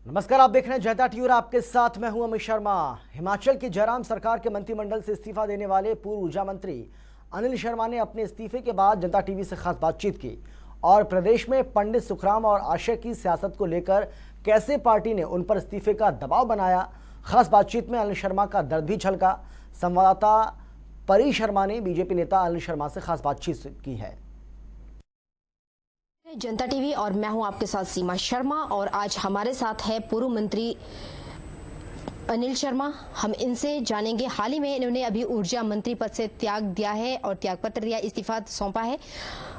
नमस्कार, आप देख रहे हैं जनता टीवी और आपके साथ मैं हूं अमित शर्मा। हिमाचल की जयराम सरकार के मंत्रिमंडल से इस्तीफा देने वाले पूर्व ऊर्जा मंत्री अनिल शर्मा ने अपने इस्तीफे के बाद जनता टीवी से खास बातचीत की और प्रदेश में पंडित सुखराम और आशय की सियासत को लेकर कैसे पार्टी ने उन पर इस्तीफे का दबाव बनाया। खास बातचीत में अनिल शर्मा का दर्द भी झलका। संवाददाता परी शर्मा ने बीजेपी नेता अनिल शर्मा से खास बातचीत की है। जनता टीवी और मैं हूं आपके साथ सीमा शर्मा और आज हमारे साथ है पूर्व मंत्री अनिल शर्मा। हम इनसे जानेंगे, हाल ही में इन्होंने अभी ऊर्जा मंत्री पद से त्याग दिया है और त्यागपत्र दिया, इस्तीफा सौंपा है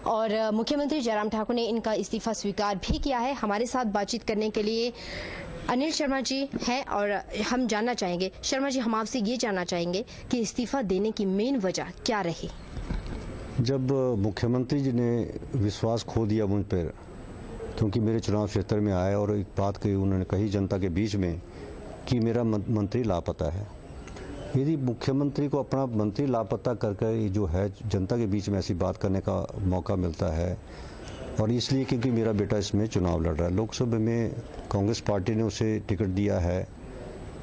और मुख्यमंत्री जयराम ठाकुर ने इनका इस्तीफा स्वीकार भी किया है। हमारे साथ बातचीत करने के लिए अनिल शर्मा जी हैं और हम जानना चाहेंगे, शर्मा जी हम आपसे ये जानना चाहेंगे कि इस्तीफा देने की मेन वजह क्या रही। जब मुख्यमंत्री जी ने विश्वास खो दिया मुझ पर, क्योंकि मेरे चुनाव क्षेत्र में आए और एक बात कही उन्होंने कही जनता के बीच में कि मेरा मंत्री लापता है। यदि मुख्यमंत्री को अपना मंत्री लापता करके जो है जनता के बीच में ऐसी बात करने का मौका मिलता है, और इसलिए क्योंकि मेरा बेटा इसमें चुनाव लड़ रहा है, लोकसभा में कांग्रेस पार्टी ने उसे टिकट दिया है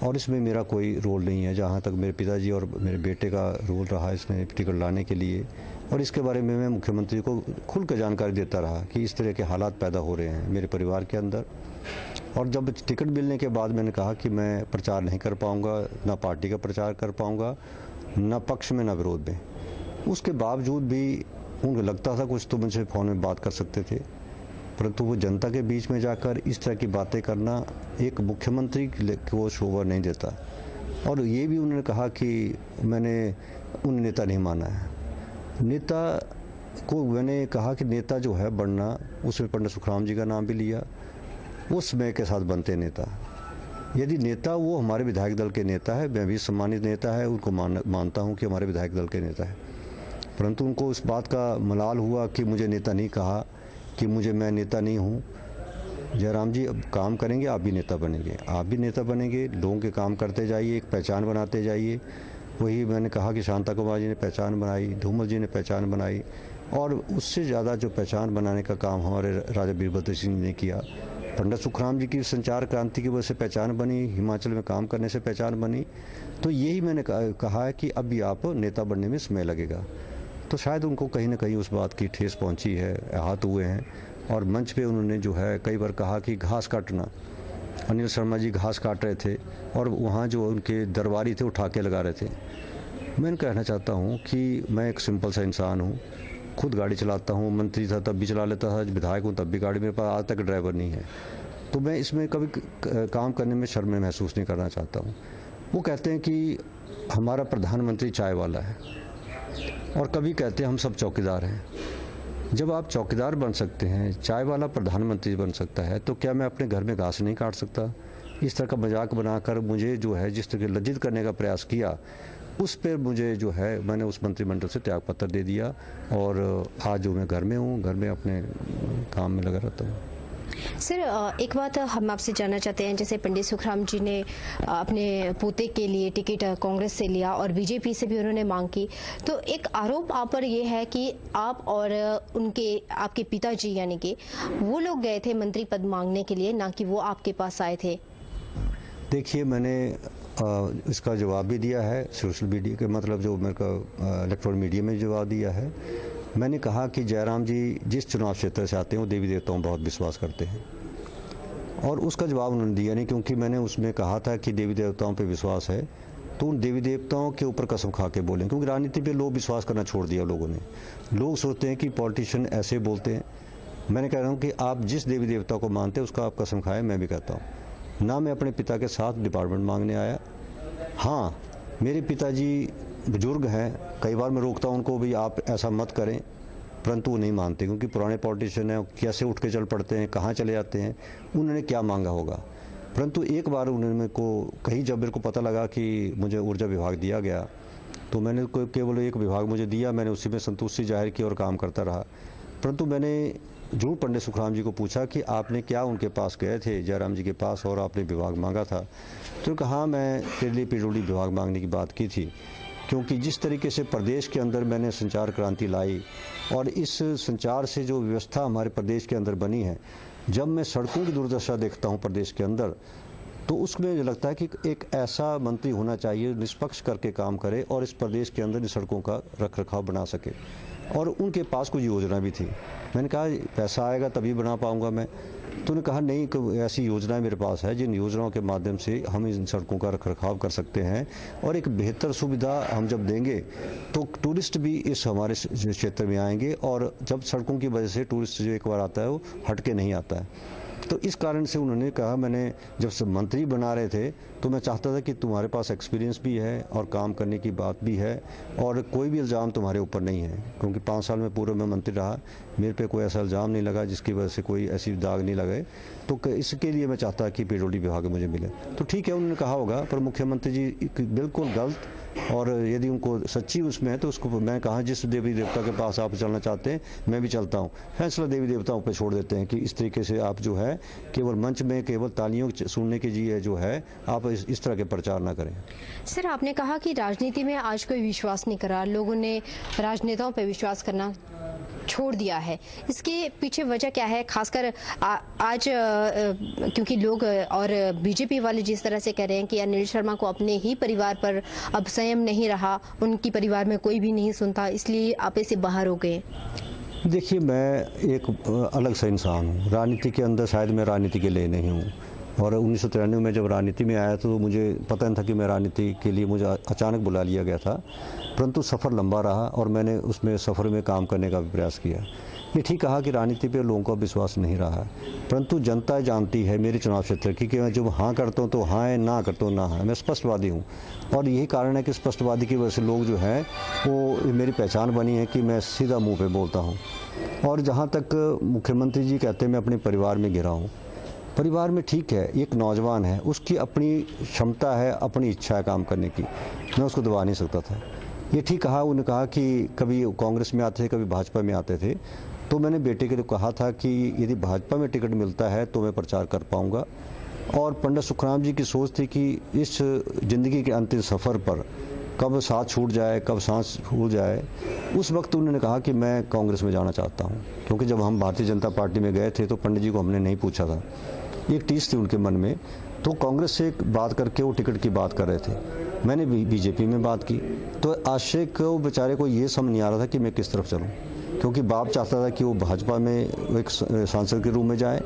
और इसमें मेरा कोई रोल नहीं है। जहाँ तक मेरे पिताजी और मेरे बेटे का रोल रहा इसमें टिकट लाने के लिए, और इसके बारे में मैं मुख्यमंत्री को खुल कर जानकारी देता रहा कि इस तरह के हालात पैदा हो रहे हैं मेरे परिवार के अंदर। और जब टिकट मिलने के बाद मैंने कहा कि मैं प्रचार नहीं कर पाऊंगा, ना पार्टी का प्रचार कर पाऊंगा, ना पक्ष में ना विरोध में। उसके बावजूद भी उनको लगता था कुछ तो मुझसे फ़ोन में बात कर सकते थे, परंतु वो जनता के बीच में जाकर इस तरह की बातें करना एक मुख्यमंत्री को शोभा नहीं देता। और ये भी उन्होंने कहा कि मैंने उन नेता नहीं माना है। नेता को मैंने कहा कि नेता जो है बनना, उसमें पंडित सुखराम जी का नाम भी लिया, उस समय के साथ बनते नेता। यदि नेता वो हमारे विधायक दल के नेता है, मैं भी सम्मानित नेता है, उनको मानता हूँ कि हमारे विधायक दल के नेता है, परंतु उनको इस बात का मलाल हुआ कि मुझे नेता नहीं कहा, कि मैं नेता नहीं हूँ। जयराम जी अब काम करेंगे, आप भी नेता बनेंगे, आप भी नेता बनेंगे, लोगों के काम करते जाइए, एक पहचान बनाते जाइए। वही मैंने कहा कि शांता कुमार जी ने पहचान बनाई, धूमल जी ने पहचान बनाई, और उससे ज़्यादा जो पहचान बनाने का काम हमारे राजा वीरभद्र सिंह ने किया। पंडित सुखराम जी की संचार क्रांति की वजह से पहचान बनी, हिमाचल में काम करने से पहचान बनी। तो यही मैंने कहा है कि अभी आप नेता बनने में समय लगेगा। तो शायद उनको कहीं ना कहीं उस बात की ठेस पहुंची है, आहत हुए हैं, और मंच पे उन्होंने जो है कई बार कहा कि घास काटना। अनिल शर्मा जी घास काट रहे थे और वहाँ जो उनके दरबारी थे उठा के लगा रहे थे। मैं कहना चाहता हूँ कि मैं एक सिंपल सा इंसान हूँ, खुद गाड़ी चलाता हूँ, मंत्री था तब भी चला लेता था, विधायक हूँ तब भी गाड़ी मेरे पास आज तक ड्राइवर नहीं है। तो मैं इसमें कभी काम करने में शर्म महसूस नहीं करना चाहता हूँ। वो कहते हैं कि हमारा प्रधानमंत्री चाय वाला है, और कभी कहते हैं हम सब चौकीदार हैं। जब आप चौकीदार बन सकते हैं, चाय वाला प्रधानमंत्री बन सकता है, तो क्या मैं अपने घर में घास नहीं काट सकता? इस तरह का मजाक बनाकर मुझे जो है जिस तरह लज्जित करने का प्रयास किया, उस पर मुझे जो है मैंने उस मंत्रिमंडल से त्यागपत्र दे दिया, और आज जो मैं घर में हूँ, घर में अपने काम में लगा रहता हूँ। सर, एक बात हम आपसे जानना चाहते हैं, जैसे पंडित सुखराम जी ने अपने पोते के लिए टिकट कांग्रेस से लिया और बीजेपी से भी उन्होंने मांग की, तो एक आरोप आप पर ये है कि आप और आपके पिताजी यानी कि वो लोग गए थे मंत्री पद मांगने के लिए, ना कि वो आपके पास आए थे। देखिए, मैंने इसका जवाब भी दिया है सोशल मीडिया के, मतलब जो मेरे को इलेक्ट्रॉनिक मीडिया में जवाब दिया है। मैंने कहा कि जयराम जी जिस चुनाव क्षेत्र से आते हैं वो देवी देवताओं बहुत विश्वास करते हैं, और उसका जवाब उन्होंने दिया नहीं, क्योंकि मैंने उसमें कहा था कि देवी देवताओं पे विश्वास है तो उन देवी देवताओं के ऊपर कसम खा के बोलें, क्योंकि राजनीति पे लोग विश्वास करना छोड़ दिया लोगों ने। लोग सोचते हैं कि पॉलिटिशियन ऐसे बोलते हैं। मैंने कह रहा हूँ कि आप जिस देवी देवता को मानते हैं उसका आप कसम खाएँ। मैं भी कहता हूँ ना, मैं अपने पिता के साथ डिपार्टमेंट मांगने आया। हाँ, मेरे पिताजी बुजुर्ग हैं, कई बार मैं रोकता हूँ उनको भी आप ऐसा मत करें, परंतु वो नहीं मानते, क्योंकि पुराने पॉलिटिशियन हैं, कैसे उठ के चल पड़ते हैं, कहाँ चले जाते हैं, उन्होंने क्या मांगा होगा। परंतु एक बार उन्होंने मेरे को कहीं, जब मेरे को पता लगा कि मुझे ऊर्जा विभाग दिया गया, तो मैंने केवल एक विभाग मुझे दिया, मैंने उसी में संतुष्टि जाहिर की और काम करता रहा। परंतु मैंने जरूर पंडित सुखराम जी को पूछा कि आपने क्या उनके पास गए थे, जयराम जी के पास, और आपने विभाग मांगा था? तो कहा मैं पिरली पिरोली विभाग मांगने की बात की थी, क्योंकि जिस तरीके से प्रदेश के अंदर मैंने संचार क्रांति लाई, और इस संचार से जो व्यवस्था हमारे प्रदेश के अंदर बनी है, जब मैं सड़कों की दुर्दशा देखता हूँ प्रदेश के अंदर, तो उसमें मुझे लगता है कि एक ऐसा मंत्री होना चाहिए निष्पक्ष करके काम करे और इस प्रदेश के अंदर इन सड़कों का रख रखाव बना सके। और उनके पास कुछ योजना भी थी। मैंने कहा पैसा आएगा तभी बना पाऊंगा मैं, तो उन्होंने कहा नहीं, कि ऐसी योजनाएं मेरे पास है जिन योजनाओं के माध्यम से हम इन सड़कों का रख रखाव कर सकते हैं और एक बेहतर सुविधा हम जब देंगे तो टूरिस्ट भी इस हमारे क्षेत्र में आएंगे, और जब सड़कों की वजह से टूरिस्ट जो एक बार आता है वो हट के नहीं आता है। तो इस कारण से उन्होंने कहा, मैंने जब सब मंत्री बना रहे थे तो मैं चाहता था कि तुम्हारे पास एक्सपीरियंस भी है और काम करने की बात भी है और कोई भी इल्ज़ाम तुम्हारे ऊपर नहीं है, क्योंकि 5 साल में पूर्व मैं मंत्री रहा, मेरे पे कोई ऐसा इल्ज़ाम नहीं लगा जिसकी वजह से कोई ऐसी दाग नहीं लगे। तो इसके लिए मैं चाहता कि पेट्रोलियम विभाग मुझे मिले। तो ठीक है, उन्होंने कहा होगा, पर मुख्यमंत्री जी बिल्कुल गलत, और यदि उनको सच्ची उसमें है तो उसको मैं कहा जिस देवी देवता के पास आप चलना चाहते हैं मैं भी चलता हूँ। फैसला देवी देवताओं पे छोड़ देते हैं कि इस तरीके से आप जो है केवल मंच में केवल तालियों सुनने के लिए जो है आप इस तरह के प्रचार ना करें। सर, आपने कहा कि राजनीति में आज कोई विश्वास नहीं कर रहा, लोगों ने राजनेताओं पर विश्वास करना छोड़ दिया है। इसके पीछे वजह क्या है? खासकर आज क्योंकि लोग और बीजेपी वाले जिस तरह से कह रहे हैं कि अनिल शर्मा को अपने ही परिवार पर अब संयम नहीं रहा, उनकी परिवार में कोई भी नहीं सुनता, इसलिए आप ऐसे बाहर हो गए। देखिए, मैं एक अलग सा इंसान हूँ, राजनीति के अंदर शायद मैं राजनीति के लिए नहीं हूँ, और 1993 में जब राजनीति में आया तो मुझे पता नहीं था कि मैं राजनीति के लिए मुझे अचानक बुला लिया गया था, परंतु सफ़र लंबा रहा और मैंने उसमें सफ़र में काम करने का भी प्रयास किया। ये ठीक कहा कि राजनीति पे लोगों का विश्वास नहीं रहा, परंतु जनता जानती है मेरे चुनाव क्षेत्र की कि मैं जब हाँ करता हूँ तो हाँ है, ना करता हूँ ना है। मैं स्पष्टवादी हूँ, और यही कारण है कि स्पष्टवादी की वजह से लोग जो हैं वो मेरी पहचान बनी है कि मैं सीधा मुँह पर बोलता हूँ। और जहाँ तक मुख्यमंत्री जी कहते हैं मैं अपने परिवार में गिरा हूँ, परिवार में ठीक है, एक नौजवान है, उसकी अपनी क्षमता है, अपनी इच्छा है काम करने की, मैं उसको दबा नहीं सकता था। ये ठीक कहा, उन्होंने कहा कि कभी कांग्रेस में आते थे, कभी भाजपा में आते थे, तो मैंने बेटे के लिए कहा था कि यदि भाजपा में टिकट मिलता है तो मैं प्रचार कर पाऊंगा। और पंडित सुखराम जी की सोच थी कि इस ज़िंदगी के अंतिम सफ़र पर कब साथ छूट जाए, कब सांस छूट जाए, उस वक्त उन्होंने कहा कि मैं कांग्रेस में जाना चाहता हूँ। क्योंकि जब हम भारतीय जनता पार्टी में गए थे तो पंडित जी को हमने नहीं पूछा था, एक टीस थी उनके मन में, तो कांग्रेस से बात करके वो टिकट की बात कर रहे थे। मैंने बीजेपी में बात की, तो आशय को बेचारे को ये समझ नहीं आ रहा था कि मैं किस तरफ चलूं, क्योंकि बाप चाहता था कि वो भाजपा में एक सांसद के रूप में जाए।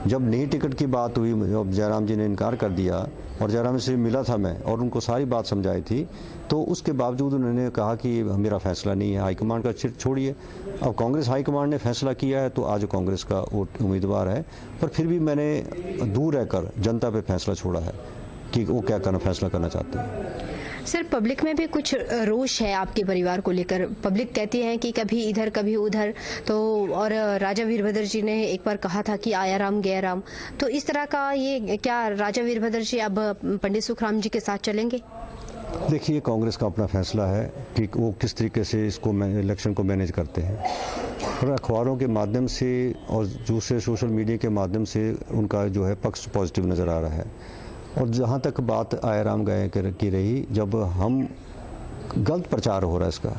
जब नई टिकट की बात हुई, जब जयराम जी ने इनकार कर दिया और जयराम से मिला था मैं और उनको सारी बात समझाई थी, तो उसके बावजूद उन्होंने कहा कि मेरा फैसला नहीं है, हाईकमांड का छोड़िए। अब कांग्रेस हाईकमांड ने फैसला किया है तो आज कांग्रेस का वो उम्मीदवार है, पर फिर भी मैंने दूर रहकर जनता पे फैसला छोड़ा है कि वो क्या फैसला करना चाहते हैं। सर, पब्लिक में भी कुछ रोष है आपके परिवार को लेकर। पब्लिक कहती है कि कभी इधर कभी उधर, तो और राजा वीरभद्र जी ने एक बार कहा था कि आया राम गया राम, तो इस तरह का ये क्या राजा वीरभद्र जी अब पंडित सुखराम जी के साथ चलेंगे? देखिए, कांग्रेस का अपना फैसला है कि वो किस तरीके से इसको इलेक्शन को मैनेज करते हैं, और अखबारों के माध्यम से और दूसरे सोशल मीडिया के माध्यम से उनका जो है पक्ष पॉजिटिव नज़र आ रहा है। और जहाँ तक बात आया राम गए की रही, जब हम गलत प्रचार हो रहा है इसका,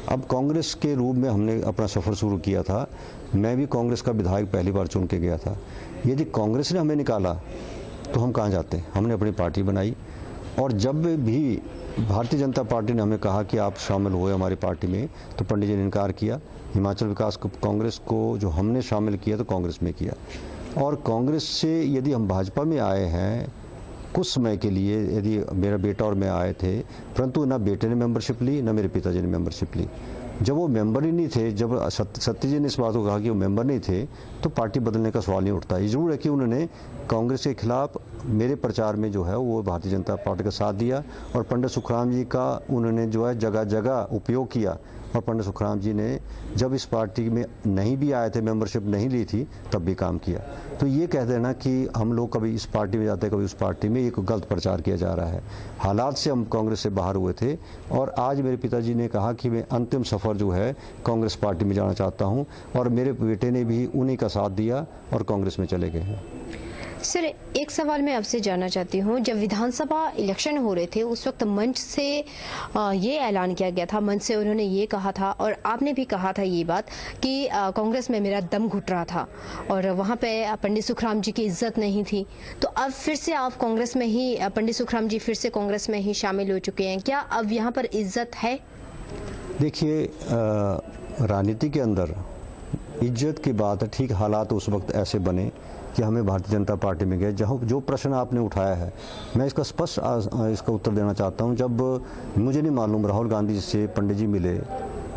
अब कांग्रेस के रूप में हमने अपना सफ़र शुरू किया था, मैं भी कांग्रेस का विधायक पहली बार चुन के गया था। यदि कांग्रेस ने हमें निकाला तो हम कहाँ जाते? हमने अपनी पार्टी बनाई, और जब भी भारतीय जनता पार्टी ने हमें कहा कि आप शामिल हुए हमारी पार्टी में, तो पंडित जी ने इनकार किया। हिमाचल विकास कांग्रेस को जो हमने शामिल किया तो कांग्रेस में किया, और कांग्रेस से यदि हम भाजपा में आए हैं कुछ समय के लिए, यदि मेरा बेटा और मैं आए थे, परंतु ना बेटे ने मेंबरशिप ली ना मेरे पिताजी ने मेंबरशिप ली। जब वो मेंबर ही नहीं थे, जब सत्य जी ने इस बात को कहा कि वो मेंबर नहीं थे, तो पार्टी बदलने का सवाल नहीं उठता। ये जरूर है कि उन्होंने कांग्रेस के खिलाफ मेरे प्रचार में जो है वो भारतीय जनता पार्टी का साथ दिया, और पंडित सुखराम जी का उन्होंने जो है जगह जगह उपयोग किया। और पंडित सुखराम जी ने जब इस पार्टी में नहीं भी आए थे, मेंबरशिप नहीं ली थी, तब भी काम किया। तो ये कह देना कि हम लोग कभी इस पार्टी में जाते कभी उस पार्टी में, एक गलत प्रचार किया जा रहा है। हालात से हम कांग्रेस से बाहर हुए थे, और आज मेरे पिताजी ने कहा कि मैं अंतिम सफ़र जो है कांग्रेस पार्टी में जाना चाहता हूँ, और मेरे बेटे ने भी उन्हीं का साथ दिया और कांग्रेस में चले गए हैं। सर, एक सवाल मैं आपसे जानना चाहती हूँ, जब विधानसभा इलेक्शन हो रहे थे उस वक्त मंच से ये ऐलान किया गया था, मंच से उन्होंने ये कहा था और आपने भी कहा था ये बात कि कांग्रेस में मेरा दम घुट रहा था और वहाँ पे पंडित सुखराम जी की इज्जत नहीं थी। तो अब फिर से आप कांग्रेस में ही, पंडित सुखराम जी फिर से कांग्रेस में ही शामिल हो चुके हैं, क्या अब यहाँ पर इज्जत है? देखिए, राजनीति के अंदर इज्जत की बात है। ठीक हालात उस वक्त ऐसे बने कि हमें भारतीय जनता पार्टी में गए। जहाँ जो प्रश्न आपने उठाया है, मैं इसका स्पष्ट इसका उत्तर देना चाहता हूँ। जब मुझे नहीं मालूम, राहुल गांधी से पंडित जी मिले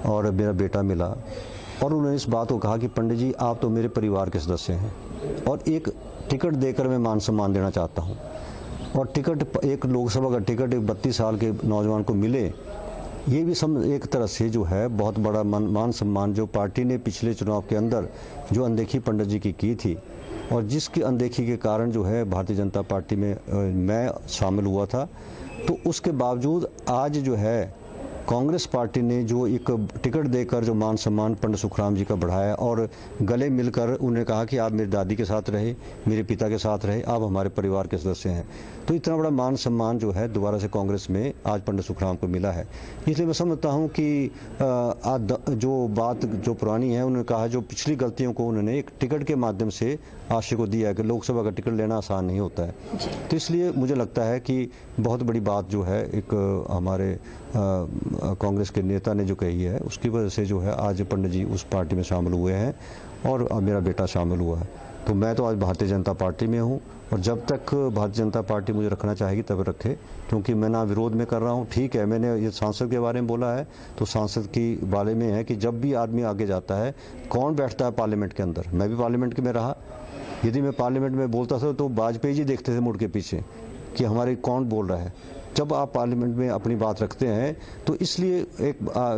और मेरा बेटा मिला और उन्होंने इस बात को कहा कि पंडित जी आप तो मेरे परिवार के सदस्य हैं और एक टिकट देकर मैं मान सम्मान देना चाहता हूँ। और टिकट, एक लोकसभा का टिकट एक 32 साल के नौजवान को मिले, ये भी सब एक तरह से जो है बहुत बड़ा मान सम्मान, जो पार्टी ने पिछले चुनाव के अंदर जो अनदेखी पंडित जी की थी और जिसकी अनदेखी के कारण जो है भारतीय जनता पार्टी में मैं शामिल हुआ था, तो उसके बावजूद आज जो है कांग्रेस पार्टी ने जो एक टिकट देकर जो मान सम्मान पंडित सुखराम जी का बढ़ाया और गले मिलकर उन्हें कहा कि आप मेरी दादी के साथ रहे, मेरे पिता के साथ रहे, आप हमारे परिवार के सदस्य हैं। तो इतना बड़ा मान सम्मान जो है दोबारा से कांग्रेस में आज पंडित सुखराम को मिला है। इसलिए मैं समझता हूं कि जो बात जो पुरानी है, उन्होंने कहा जो पिछली गलतियों को उन्होंने एक टिकट के माध्यम से आशय को दिया है कि लोकसभा का टिकट लेना आसान नहीं होता है। तो इसलिए मुझे लगता है कि बहुत बड़ी बात जो है एक हमारे कांग्रेस के नेता ने जो कही है, उसकी वजह से जो है आज पंडित जी उस पार्टी में शामिल हुए हैं और मेरा बेटा शामिल हुआ है। तो मैं तो आज भारतीय जनता पार्टी में हूँ और जब तक भारतीय जनता पार्टी मुझे रखना चाहेगी तब रखे, क्योंकि मैं ना विरोध में कर रहा हूँ। ठीक है, मैंने ये सांसद के बारे में बोला है, तो सांसद की बारे में है कि जब भी आदमी आगे जाता है, कौन बैठता है पार्लियामेंट के अंदर। मैं भी पार्लियामेंट में रहा, यदि मैं पार्लियामेंट में बोलता था तो वाजपेयी जी देखते थे मुड़ के पीछे कि हमारे कौन बोल रहा है। जब आप पार्लियामेंट में अपनी बात रखते हैं तो इसलिए एक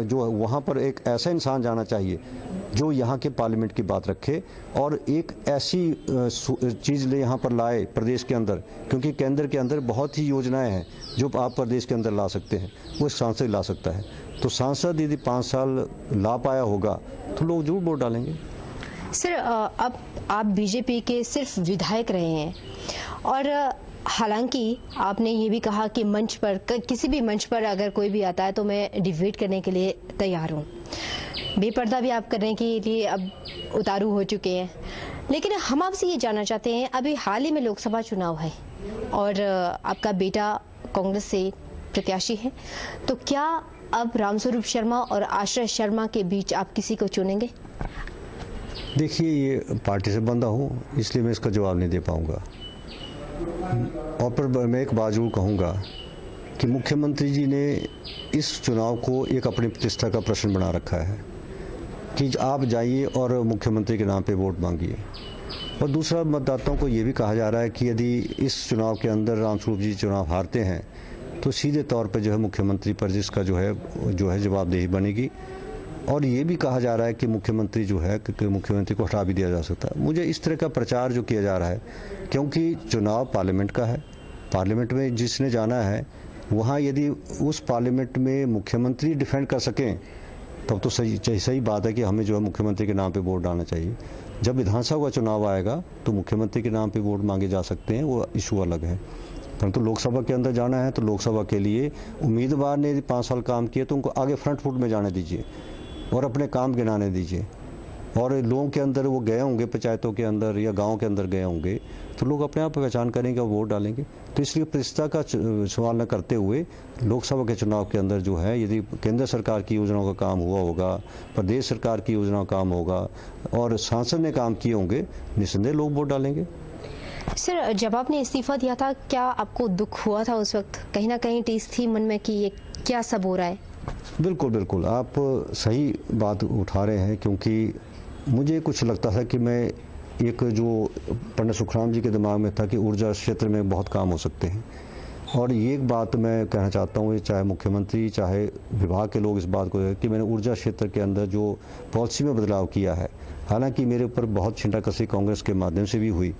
जो वहाँ पर एक ऐसा इंसान जाना चाहिए जो यहाँ के पार्लियामेंट की बात रखे और एक ऐसी चीज़ ले यहाँ पर लाए प्रदेश के अंदर, क्योंकि केंद्र के अंदर बहुत ही योजनाएं हैं जो आप प्रदेश के अंदर ला सकते हैं, वो सांसद ला सकता है। तो सांसद यदि 5 साल ला पाया होगा तो लोग जरूर वोट डालेंगे। सर, अब आप बीजेपी के सिर्फ विधायक रहे हैं और हालांकि आपने ये भी कहा कि मंच पर, किसी भी मंच पर अगर कोई भी आता है तो मैं डिबेट करने के लिए तैयार हूँ। बेपर्दा भी आप करने के लिए अब उतारू हो चुके हैं। लेकिन हम आपसे ये जानना चाहते हैं, अभी हाल ही में लोकसभा चुनाव है और आपका बेटा कांग्रेस से प्रत्याशी है, तो क्या अब रामस्वरूप शर्मा और आश्रय शर्मा के बीच आप किसी को चुनेंगे? देखिए, ये पार्टी से बंधा हूँ, इसलिए मैं इसका जवाब नहीं दे पाऊँगा। और पर मैं एक बात जरूर कहूँगा कि मुख्यमंत्री जी ने इस चुनाव को एक अपनी प्रतिष्ठा का प्रश्न बना रखा है कि आप जाइए और मुख्यमंत्री के नाम पे वोट मांगिए। और दूसरा, मतदाताओं को ये भी कहा जा रहा है कि यदि इस चुनाव के अंदर रामस्वरूप जी चुनाव हारते हैं तो सीधे तौर पर जो है मुख्यमंत्री पर जिसका जो है जवाबदेही बनेगी। और ये भी कहा जा रहा है कि मुख्यमंत्री जो है कि मुख्यमंत्री को हटा भी दिया जा सकता है। मुझे इस तरह का प्रचार जो किया जा रहा है, क्योंकि चुनाव पार्लियामेंट का है, पार्लियामेंट में जिसने जाना है वहाँ यदि उस पार्लियामेंट में मुख्यमंत्री डिफेंड कर सकें तब तो सही बात है कि हमें जो है मुख्यमंत्री के नाम पे वोट डालना चाहिए। जब विधानसभा का चुनाव आएगा तो मुख्यमंत्री के नाम पे वोट मांगे जा सकते हैं, वो इशू अलग है। परंतु लोकसभा के अंदर जाना है तो लोकसभा के लिए उम्मीदवार ने यदि 5 साल काम किया तो उनको आगे फ्रंट फुट में जाने दीजिए और अपने काम गिनाने दीजिए। और लोगों के अंदर वो गए होंगे, पंचायतों के अंदर या गांव के अंदर गए होंगे, तो लोग अपने आप पहचान करेंगे और वोट डालेंगे। तो इसलिए प्रतिष्ठा का सवाल न करते हुए लोकसभा के चुनाव के अंदर जो है यदि केंद्र सरकार की योजनाओं का काम हुआ होगा, प्रदेश सरकार की योजनाओं का काम होगा और सांसद ने काम किए होंगे, निस्संदेह लोग वोट डालेंगे। सर, जब आपने इस्तीफा दिया था क्या आपको दुख हुआ था उस वक्त? कहीं ना कहीं टीस थी मन में कि ये क्या सब हो रहा है? बिल्कुल, आप सही बात उठा रहे हैं, क्योंकि मुझे कुछ लगता था कि मैं एक जो पंडित सुखराम जी के दिमाग में था कि ऊर्जा क्षेत्र में बहुत काम हो सकते हैं। और ये एक बात मैं कहना चाहता हूँ, चाहे मुख्यमंत्री चाहे विभाग के लोग इस बात को कि मैंने ऊर्जा क्षेत्र के अंदर जो पॉलिसी में बदलाव किया है, हालांकि मेरे ऊपर बहुत छींटाकशी कांग्रेस के माध्यम से भी हुई,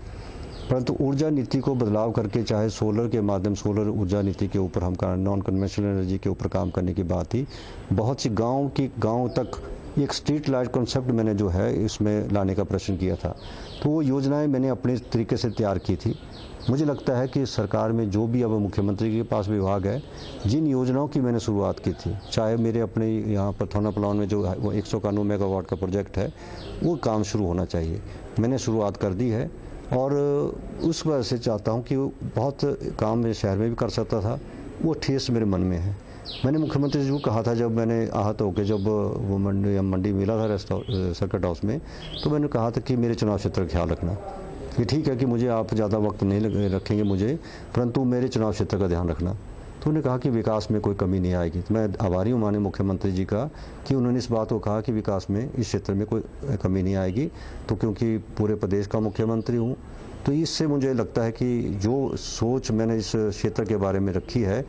परंतु ऊर्जा नीति को बदलाव करके चाहे सोलर के माध्यम, सोलर ऊर्जा नीति के ऊपर हम नॉन कन्वेंशनल एनर्जी के ऊपर काम करने की बात थी। बहुत सी गाँव तक एक स्ट्रीट लाइट कॉन्सेप्ट मैंने जो है इसमें लाने का प्रश्न किया था। तो वो योजनाएं मैंने अपने तरीके से तैयार की थी। मुझे लगता है कि सरकार में जो भी अब मुख्यमंत्री के पास विभाग है, जिन योजनाओं की मैंने शुरुआत की थी, चाहे मेरे अपने यहाँ पर थोना प्लान में जो वो 191 मेगावाट का प्रोजेक्ट है, वो काम शुरू होना चाहिए। मैंने शुरुआत कर दी है और उस वजह से चाहता हूँ कि बहुत काम मैं शहर में भी कर सकता था, वो ठेस मेरे मन में है। मैंने मुख्यमंत्री जी को कहा था, जब मैंने आहत होकर जब वो मंडी मिला था सर्किट हाउस में, तो मैंने कहा था कि मेरे चुनाव क्षेत्र का ख्याल रखना, कि ठीक है कि मुझे आप ज़्यादा वक्त नहीं रखेंगे मुझे, परंतु मेरे चुनाव क्षेत्र का ध्यान रखना। तो उन्होंने कहा कि विकास में कोई कमी नहीं आएगी। तो मैं आभारी हूँ माननीय मुख्यमंत्री जी का कि उन्होंने इस बात को कहा कि विकास में इस क्षेत्र में कोई कमी नहीं आएगी। तो क्योंकि पूरे प्रदेश का मुख्यमंत्री हूँ, तो इससे मुझे लगता है कि जो सोच मैंने इस क्षेत्र के बारे में रखी है,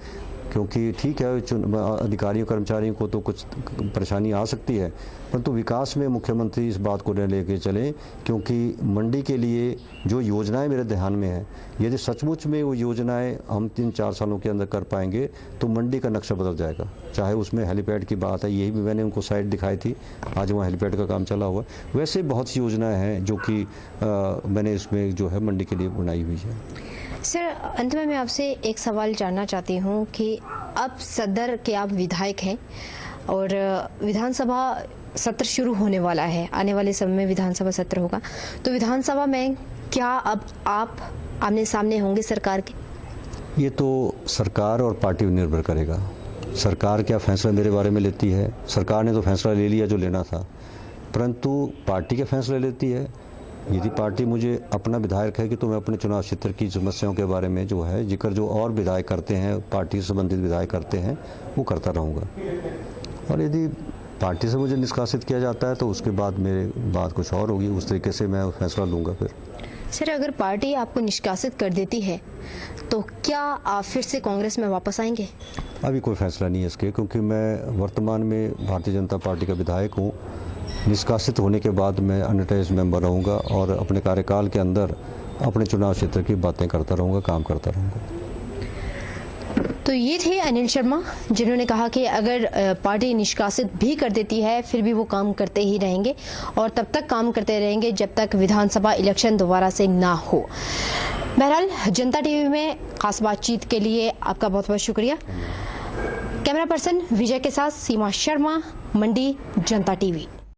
क्योंकि ठीक है अधिकारियों कर्मचारियों को तो कुछ परेशानी आ सकती है, परंतु विकास में मुख्यमंत्री इस बात को न लेके चलें, क्योंकि मंडी के लिए जो योजनाएं मेरे ध्यान में है, यदि सचमुच में वो योजनाएं हम 3-4 सालों के अंदर कर पाएंगे तो मंडी का नक्शा बदल जाएगा। चाहे उसमें हेलीपैड की बात है, यही भी मैंने उनको साइट दिखाई थी, आज वहाँ हेलीपैड का काम चला हुआ है। वैसे बहुत सी योजनाएँ हैं जो कि मैंने इसमें जो है मंडी के लिए बनाई हुई है। सर, अंत में मैं आपसे एक सवाल जानना चाहती हूँ कि अब सदर के आप विधायक हैं और विधानसभा सत्र शुरू होने वाला है, आने वाले समय में विधानसभा सत्र होगा, तो विधानसभा में क्या अब आप आमने सामने होंगे सरकार के? ये तो सरकार और पार्टी पर निर्भर करेगा। सरकार क्या फैसला मेरे बारे में लेती है। सरकार ने तो फैसला ले लिया जो लेना था, परंतु पार्टी क्या फैसला लेती है। यदि पार्टी मुझे अपना विधायक है कि तो मैं अपने चुनाव क्षेत्र की समस्याओं के बारे में जो है जिक्र जो और विधायक करते हैं, पार्टी से संबंधित विधायक करते हैं, वो करता रहूँगा। और यदि पार्टी से मुझे निष्कासित किया जाता है तो उसके बाद मेरे बात कुछ और होगी, उस तरीके से मैं फैसला लूँगा। फिर सर, अगर पार्टी आपको निष्कासित कर देती है तो क्या आप फिर से कांग्रेस में वापस आएंगे? अभी कोई फैसला नहीं है इसके, क्योंकि मैं वर्तमान में भारतीय जनता पार्टी का विधायक हूँ। निष्कासित होने के बाद मैं अनअटैच्ड मेंबर रहूँगा और अपने कार्यकाल के अंदर अपने चुनाव क्षेत्र की बातें करता रहूँगा, काम करता रहूँगा। तो ये थे अनिल शर्मा, जिन्होंने कहा कि अगर पार्टी निष्कासित भी कर देती है फिर भी वो काम करते ही रहेंगे और तब तक काम करते रहेंगे जब तक विधानसभा इलेक्शन दोबारा से ना हो। बहरहाल, जनता टीवी में खास बातचीत के लिए आपका बहुत बहुत शुक्रिया। कैमरा पर्सन विजय के साथ सीमा शर्मा, मंडी, जनता टीवी।